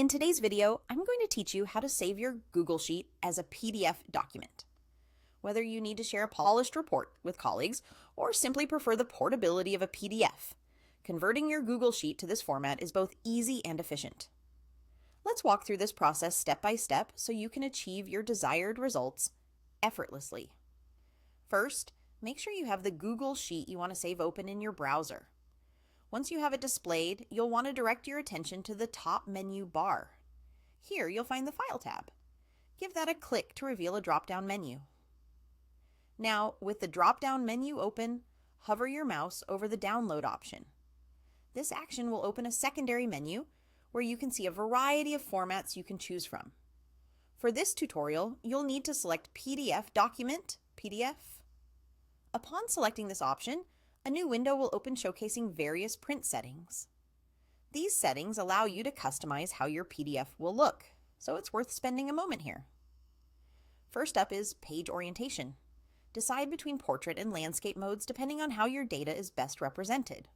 In today's video, I'm going to teach you how to save your Google Sheet as a PDF document. Whether you need to share a polished report with colleagues or simply prefer the portability of a PDF, converting your Google Sheet to this format is both easy and efficient. Let's walk through this process step by step so you can achieve your desired results effortlessly. First, make sure you have the Google Sheet you want to save open in your browser. Once you have it displayed, you'll want to direct your attention to the top menu bar. Here, you'll find the File tab. Give that a click to reveal a drop-down menu. Now, with the drop-down menu open, hover your mouse over the Download option. This action will open a secondary menu where you can see a variety of formats you can choose from. For this tutorial, you'll need to select PDF Document, PDF. Upon selecting this option, a new window will open showcasing various print settings. These settings allow you to customize how your PDF will look, so it's worth spending a moment here. First up is page orientation. Decide between portrait and landscape modes depending on how your data is best represented.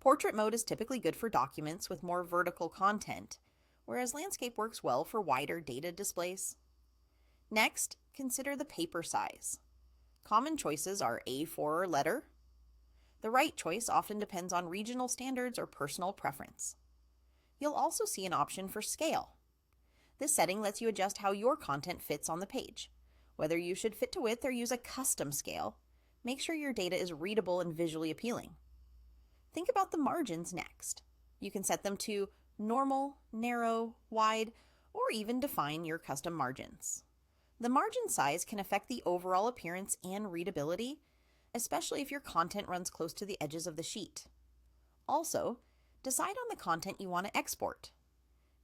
Portrait mode is typically good for documents with more vertical content, whereas landscape works well for wider data displays. Next, consider the paper size. Common choices are A4 or letter. The right choice often depends on regional standards or personal preference. You'll also see an option for scale. This setting lets you adjust how your content fits on the page. Whether you should fit to width or use a custom scale, make sure your data is readable and visually appealing. Think about the margins next. You can set them to normal, narrow, wide, or even define your custom margins. The margin size can affect the overall appearance and readability, especially if your content runs close to the edges of the sheet. Also, decide on the content you want to export.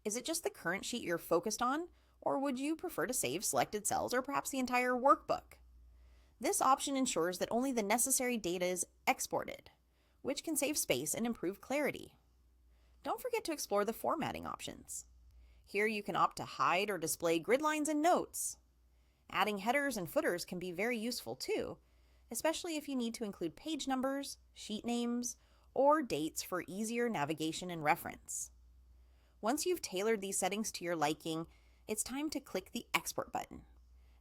Is it just the current sheet you're focused on, or would you prefer to save selected cells or perhaps the entire workbook? This option ensures that only the necessary data is exported, which can save space and improve clarity. Don't forget to explore the formatting options. Here you can opt to hide or display grid lines and notes. Adding headers and footers can be very useful too, especially if you need to include page numbers, sheet names, or dates for easier navigation and reference. Once you've tailored these settings to your liking, it's time to click the Export button.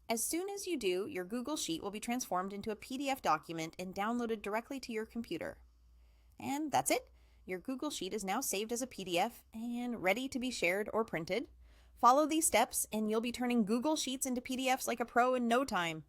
As soon as you do, your Google Sheet will be transformed into a PDF document and downloaded directly to your computer. And that's it. Your Google Sheet is now saved as a PDF and ready to be shared or printed. Follow these steps and you'll be turning Google Sheets into PDFs like a pro in no time.